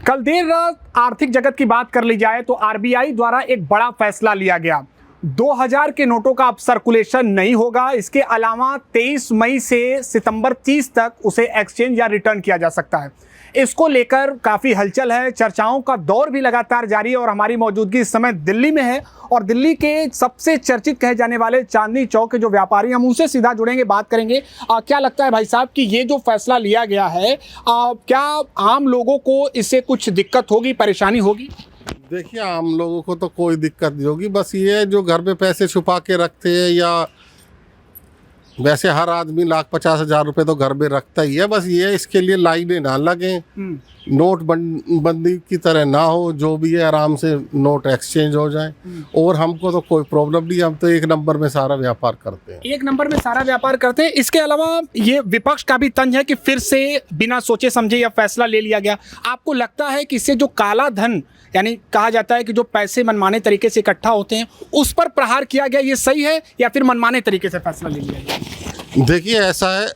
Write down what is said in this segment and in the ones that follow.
कल देर रात आर्थिक जगत की बात कर ली जाए तो आरबीआई द्वारा एक बड़ा फैसला लिया गया। 2000 के नोटों का अब सर्कुलेशन नहीं होगा। इसके अलावा 23 मई से सितंबर 30 तक उसे एक्सचेंज या रिटर्न किया जा सकता है। इसको लेकर काफ़ी हलचल है, चर्चाओं का दौर भी लगातार जारी है और हमारी मौजूदगी इस समय दिल्ली में है और दिल्ली के सबसे चर्चित कहे जाने वाले चांदनी चौक के जो व्यापारी, हम उनसे सीधा जुड़ेंगे, बात करेंगे। क्या लगता है भाई साहब कि ये जो फैसला लिया गया है, क्या आम लोगों को इससे कुछ दिक्कत होगी, परेशानी होगी? देखिए, आम लोगों को तो कोई दिक्कत नहीं होगी। बस ये जो घर में पैसे छुपा के रखते हैं, या वैसे हर आदमी 1,50,000 रुपए तो घर में रखता ही है, बस ये इसके लिए लाइनें ना लगे, नोट बंदी की तरह ना हो, जो भी है आराम से नोट एक्सचेंज हो जाए। और हमको तो कोई प्रॉब्लम नहीं, हम तो एक नंबर में सारा व्यापार करते हैं। एक नंबर में सारा व्यापार करते हैं। इसके अलावा ये विपक्ष का भी तंज है कि फिर से बिना सोचे समझे यह फैसला ले लिया गया। आपको लगता है कि इससे जो काला धन, यानी कहा जाता है कि जो पैसे मनमाने तरीके से इकट्ठा होते हैं, उस पर प्रहार किया गया, ये सही है या फिर मनमाने तरीके से फैसला ले लिया गया? देखिए, ऐसा है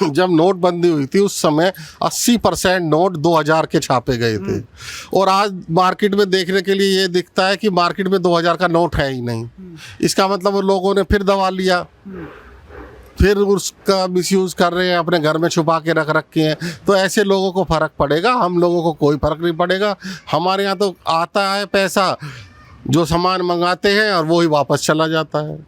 जब नोटबंदी हुई थी उस समय 80% नोट 2000 के छापे गए थे, और आज मार्केट में देखने के लिए ये दिखता है कि मार्केट में 2000 का नोट है ही नहीं। इसका मतलब लोगों ने फिर दबा लिया, फिर उसका मिसयूज़ कर रहे हैं, अपने घर में छुपा के रख रखे हैं। तो ऐसे लोगों को फ़र्क पड़ेगा, हम लोगों को कोई फ़र्क नहीं पड़ेगा। हमारे यहाँ तो आता है पैसा, जो सामान मंगाते हैं और वो ही वापस चला जाता है।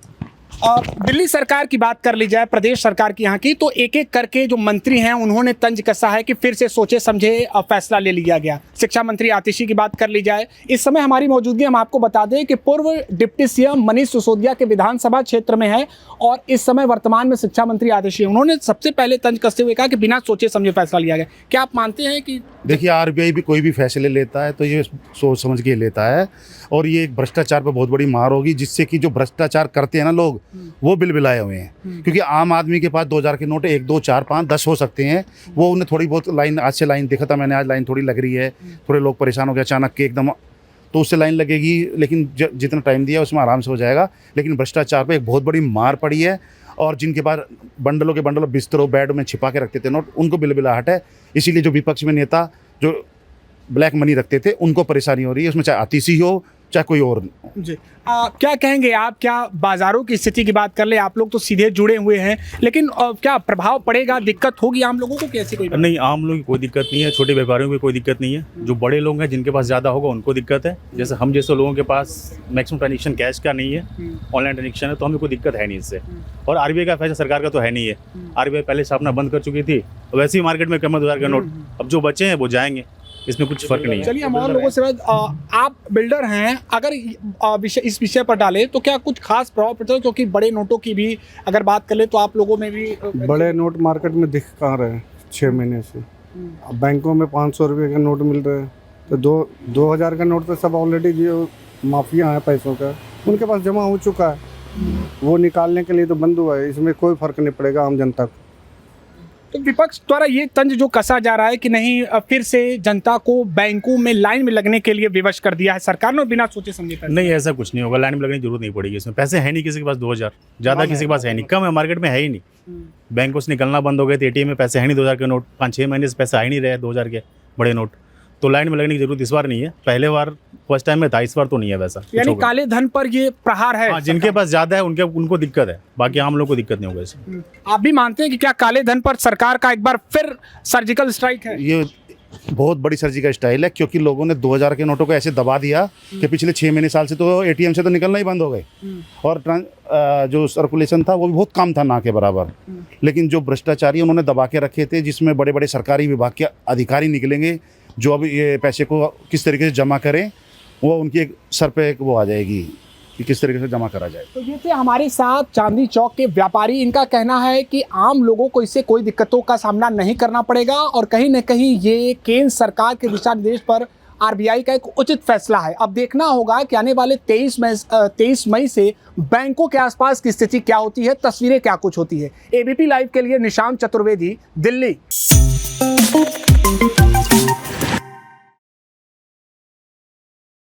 और दिल्ली सरकार की बात कर ली जाए, प्रदेश सरकार की यहाँ की, तो एक एक करके जो मंत्री हैं उन्होंने तंज कसा है कि फिर से सोचे समझे फैसला ले लिया गया। शिक्षा मंत्री आतिशी की बात कर ली जाए, इस समय हमारी मौजूदगी, हम आपको बता दें कि पूर्व डिप्टी सीएम मनीष सिसोदिया के विधानसभा क्षेत्र में है और इस समय वर्तमान में शिक्षा मंत्री आतिशी। उन्होंने सबसे पहले तंज कसते हुए कहा कि बिना सोचे समझे फैसला लिया गया। क्या आप मानते हैं कि देखिए, आरबीआई भी कोई भी फैसले लेता है तो ये सोच समझ के लेता है, और ये एक भ्रष्टाचार पर बहुत बड़ी मार होगी, जिससे कि जो भ्रष्टाचार करते हैं ना लोग, वो बिलबिलाए हुए हैं। क्योंकि आम आदमी के पास 2000 के नोट 1, 2, 4, 5, 10 हो सकते हैं। वो उन्हें थोड़ी बहुत लाइन, आज से लाइन देखा था मैंने, आज लाइन थोड़ी लग रही है, थोड़े लोग परेशान हो गए अचानक के एकदम, तो उससे लाइन लगेगी, लेकिन जितना टाइम दिया उसमें आराम से हो जाएगा। लेकिन भ्रष्टाचार पे एक बहुत बड़ी मार पड़ी है, और जिनके पास बंडलों के बंडलों बिस्तरों बेड में छिपा के रखते थे नोट, उनको बिलबिलाहट है। इसीलिए जो विपक्ष में नेता जो ब्लैक मनी रखते थे, उनको परेशानी हो रही है, उसमें चाहे आतिशी हो चाहे कोई और जी। क्या कहेंगे आप? क्या बाजारों की स्थिति की बात कर ले, आप लोग तो सीधे जुड़े हुए हैं, लेकिन क्या प्रभाव पड़ेगा, दिक्कत होगी आम लोगों को? कैसी कोई नहीं, आम लोगों की कोई दिक्कत नहीं है, छोटे व्यापारियों की कोई दिक्कत नहीं है। जो बड़े लोग हैं, जिनके पास ज़्यादा होगा, उनको दिक्कत है। जैसे हम जैसे लोगों के पास मैक्सिमम ट्रांजेक्शन कैश का नहीं है, ऑनलाइन ट्रांजेक्शन है, तो हमें कोई दिक्कत है नहीं इससे। और आरबीआई का फैसला सरकार का तो है नहीं है। आरबीआई पहले से अपना बंद कर चुकी थी, वैसे ही मार्केट में कम 2000 का नोट, अब जो बचे हैं वो जाएंगे, इसमें कुछ फर्क नहीं है। चलिए, हम और लोगों से आप बिल्डर हैं, अगर इस विषय पर डालें तो क्या कुछ खास प्रभाव पड़ता है? क्योंकि बड़े नोटों की भी अगर बात कर ले तो आप लोगों में भी बड़े नोट मार्केट में दिख कहाँ रहे हैं 6 महीने से। अब बैंकों में 500 रुपये का नोट मिल रहे हैं, तो 2000 का नोट तो सब ऑलरेडी जो माफिया हैं पैसों का, उनके पास जमा हो चुका है, वो निकालने के लिए तो बंद हुआ है। इसमें कोई फर्क नहीं पड़ेगा आम जनता को। तो विपक्ष द्वारा ये तंज जो कसा जा रहा है कि नहीं, फिर से जनता को बैंकों में लाइन में लगने के लिए विवश कर दिया है सरकार ने, बिना सोचे समझे। नहीं, ऐसा कुछ नहीं होगा, लाइन में लगने की जरूरत नहीं पड़ेगी। इसमें पैसे है नहीं किसी के पास 2000, ज़्यादा किसी के पास है नहीं, कम है, मार्केट में है ही नहीं। बैंकों से निकलना बंद हो गए थे, एटीएम में पैसे है नहीं 2000 के नोट, 5-6 महीने से पैसे आ ही नहीं रहे 2000 के बड़े नोट, तो लाइन में लगने की जरूरत इस बार नहीं है। पहले बार फर्स्ट टाइम में था, इस बार तो नहीं है वैसा। यानी काले धन पर ये प्रहार है। हाँ, जिनके पास ज्यादा है उनको दिक्कत है, बाकी आम लोगों को दिक्कत नहीं होगा इससे। आप भी मानते हैं कि क्या काले धन पर सरकार का एक बार फिर सर्जिकल स्ट्राइक है? ये बहुत बड़ी सर्जिकल स्टाइल है, क्योंकि लोगों ने 2000 के नोटों को ऐसे दबा दिया कि पिछले 6 महीने साल से तो एटीएम से तो निकलना ही बंद हो गए, और जो सर्कुलेशन था वो भी बहुत कम था, ना के बराबर। लेकिन जो भ्रष्टाचारी उन्होंने दबा के रखे थे, जिसमें बड़े बड़े सरकारी विभाग के अधिकारी निकलेंगे, जो अब ये पैसे को किस तरीके से जमा करें, वो उनकी एक सर पे एक वो आ जाएगी कि किस तरीके से जमा करा जाए। तो ये थे हमारे साथ चांदनी चौक के व्यापारी। इनका कहना है कि आम लोगों को इससे कोई दिक्कतों का सामना नहीं करना पड़ेगा और कहीं न कहीं ये केंद्र सरकार के दिशा निर्देश पर आरबीआई का एक उचित फैसला है। अब देखना होगा कि आने वाले 23 मई से बैंकों के आसपास की स्थिति क्या होती है, तस्वीरें क्या कुछ होती है। एबीपी लाइव के लिए निशांत चतुर्वेदी, दिल्ली।